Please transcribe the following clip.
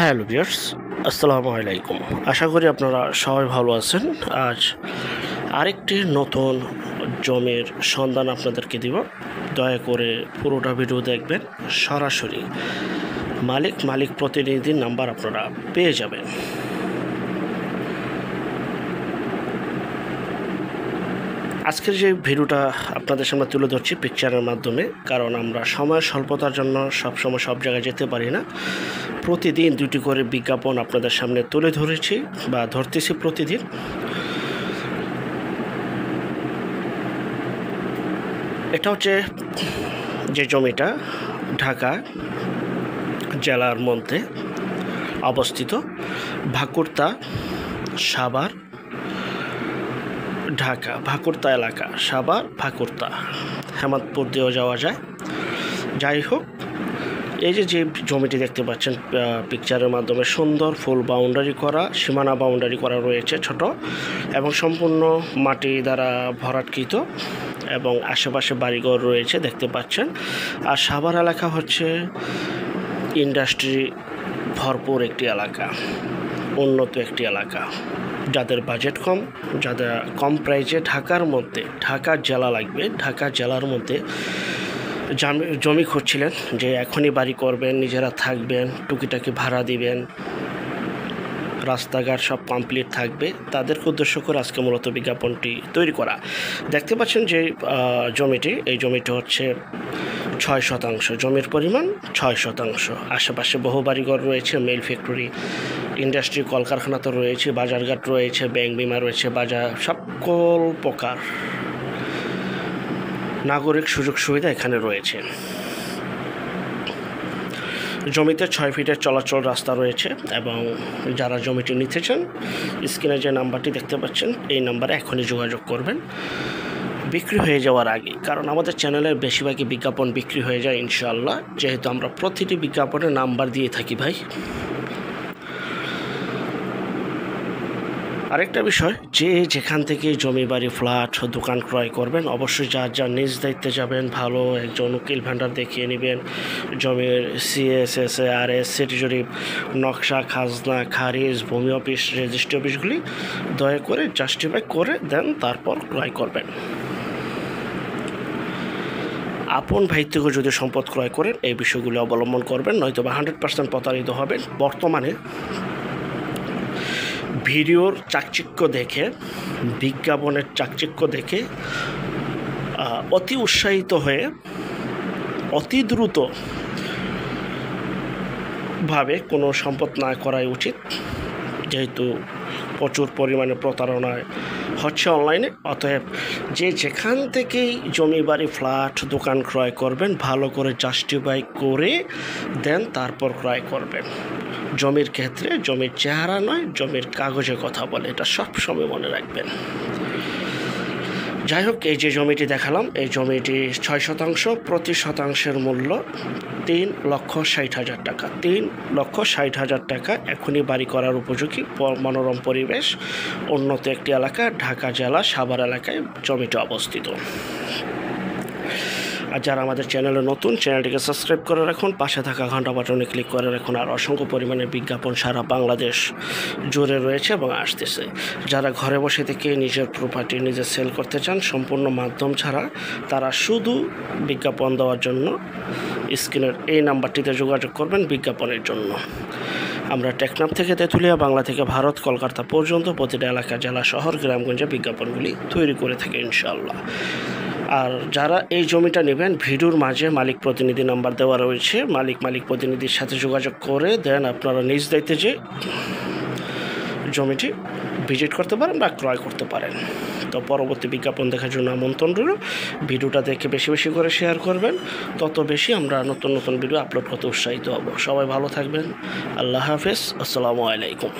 Hello viewers, আসসালামু আলাইকুম। আশা করি আপনারা সবাই ভালো আছেন। আজ আরেকটি নতুন জমির সন্ধান আপনাদেরকে দিব। দয়া করে পুরোটা ভিডিও দেখবেন। সরাসরি মালিক প্রতিনিধির নাম্বার আপনারা পেয়ে যাবেন। আজকের যে ভিডিওটা আপনাদের সামনে তুলে ধরছি পিকচারের মাধ্যমে, কারণ আমরা সময় স্বল্পতার জন্য সবসময় সব জায়গায় যেতে পারি না। প্রতিদিন দুটি করে বিজ্ঞাপন আপনাদের সামনে তুলে ধরেছি বা ধরতেছি প্রতিদিন। এটা হচ্ছে যে জমিটা ঢাকা জেলার মধ্যে অবস্থিত, ভাকুরতা, সাভার, ঢাকা ভাকুরতা এলাকা, সাভার ভাকুরতা, হেমাদপুর দিয়েও যাওয়া যায়। যাই হোক, এই যে জমিটি দেখতে পাচ্ছেন পিকচারের মাধ্যমে, সুন্দর ফুল বাউন্ডারি করা, সীমানা বাউন্ডারি করা রয়েছে ছোট, এবং সম্পূর্ণ মাটি দ্বারা ভরাটকৃত, এবং আশেপাশে বাড়িঘর রয়েছে দেখতে পাচ্ছেন। আর সাভার এলাকা হচ্ছে ইন্ডাস্ট্রি ভরপুর একটি এলাকা, উন্নত একটি এলাকা। যাদের বাজেট কম, যাদের কম প্রাইসে ঢাকা জেলা লাগবে, ঢাকা জেলার মধ্যে জমি খুঁজছিলেন যে এখনই বাড়ি করবেন, নিজেরা থাকবেন, টুকিটাকি ভাড়া দিবেন, রাস্তাঘাট সব কমপ্লিট থাকবে, তাদেরকে উদ্দেশ্য করে আজকে মূলত বিজ্ঞাপনটি তৈরি করা। দেখতে পাচ্ছেন যে এই জমিটি হচ্ছে 6 শতাংশ, জমির পরিমাণ 6 শতাংশ। আশেপাশে বহু বাড়িঘর রয়েছে, মেল ফ্যাক্টরি, ইন্ডাস্ট্রি, কলকারখানা তো রয়েছে, বাজারঘাট রয়েছে, ব্যাংক বিমা রয়েছে, বাজার, সকল প্রকার নাগরিক সুযোগ সুবিধা এখানে রয়েছে। জমিতে 6 ফিটের চলাচল রাস্তা রয়েছে, এবং যারা জমিটি নিতে চান স্ক্রিনে যে নাম্বারটি দেখতে পাচ্ছেন এই নাম্বারে এখনই যোগাযোগ করবেন বিক্রি হয়ে যাওয়ার আগে, কারণ আমাদের চ্যানেলের বেশিরভাগই বিজ্ঞাপন বিক্রি হয়ে যায় ইনশাআল্লাহ, যেহেতু আমরা প্রতিটি বিজ্ঞাপনে নাম্বার দিয়ে থাকি ভাই। আরেকটা বিষয়, যে যেখান থেকে জমি বাড়ি ফ্ল্যাট দোকান ক্রয় করবেন অবশ্যই যার নিজ দায়িত্বে যাবেন, ভালো একজন উকিল ভান্ডার দেখিয়ে নেবেন। জমির CSSARS, সিটি জরিপ, নকশা, খাজনা, খারিজ, ভূমি অফিস, রেজিস্ট্রি অফিসগুলি দয়া করে জাস্টিফাই করে দেন, তারপর ক্রয় করবেন। আপন ভাই থেকে যদি সম্পদ ক্রয় করেন এই বিষয়গুলি অবলম্বন করবেন, নয়তো বা 100% প্রতারিত হবেন। বর্তমানে ভিডিওর চাকচিক্য দেখে, বিজ্ঞাপনের চাকচিক্য দেখে অতি উৎসাহিত হয়ে অতি দ্রুতভাবে কোনো সম্পদ না করাই উচিত, যেহেতু প্রচুর পরিমাণে প্রতারণায় হচ্ছে অনলাইনে। অতএব যে যেখান থেকেই জমি বাড়ি ফ্ল্যাট দোকান ক্রয় করবেন ভালো করে জাস্টিফাই করে দেন, তারপর ক্রয় করবেন। জমির ক্ষেত্রে জমির চেহারা নয়, জমির কাগজে কথা বলে, এটা সবসময় মনে রাখবেন। যাই হোক, এই যে জমিটি দেখালাম, এই জমিটি 6 শতাংশ, প্রতি শতাংশের মূল্য 3,60,000 টাকা। 3,60,000 টাকা এখনই বাড়ি করার উপযোগী, মনোরম পরিবেশ, উন্নত একটি এলাকা, ঢাকা জেলা সাভার এলাকায় জমিটি অবস্থিত। আর যারা আমাদের চ্যানেলে নতুন, চ্যানেলটিকে সাবস্ক্রাইব করে রাখুন, পাশে থাকা ঘন্টা বাটনে ক্লিক করে রাখুন। আর অসংখ্য পরিমাণে বিজ্ঞাপন সারা বাংলাদেশ জুড়ে রয়েছে এবং আসতেছে। যারা ঘরে বসে থেকে নিজের প্রপার্টি নিজে সেল করতে চান সম্পূর্ণ মাধ্যম ছাড়া, তারা শুধু বিজ্ঞাপন দেওয়ার জন্য স্ক্রিনের এই নাম্বারটিতে যোগাযোগ করবেন বিজ্ঞাপনের জন্য। আমরা টেকনাফ থেকে তেঁতুলিয়া, বাংলা থেকে ভারত, কলকাতা পর্যন্ত প্রতিটা এলাকা, জেলা, শহর, গ্রামগঞ্জে বিজ্ঞাপনগুলি তৈরি করে থাকি ইনশাআল্লাহ। আর যারা এই জমিটা নেবেন, ভিডিওর মাঝে মালিক প্রতিনিধি নাম্বার দেওয়া রয়েছে, মালিক প্রতিনিধির সাথে যোগাযোগ করে দেন আপনারা নিজ দায়িত্বে যে জমিটি ভিজিট করতে পারেন বা ক্রয় করতে পারেন। তো পরবর্তী বিজ্ঞাপন দেখার জন্য আমন্ত্রণ রইল। ভিডিওটা দেখে বেশি বেশি করে শেয়ার করবেন, তত বেশি আমরা নতুন নতুন ভিডিও আপলোড করতে উৎসাহিত হব। সবাই ভালো থাকবেন। আল্লাহ হাফেজ, আসসালামু আলাইকুম।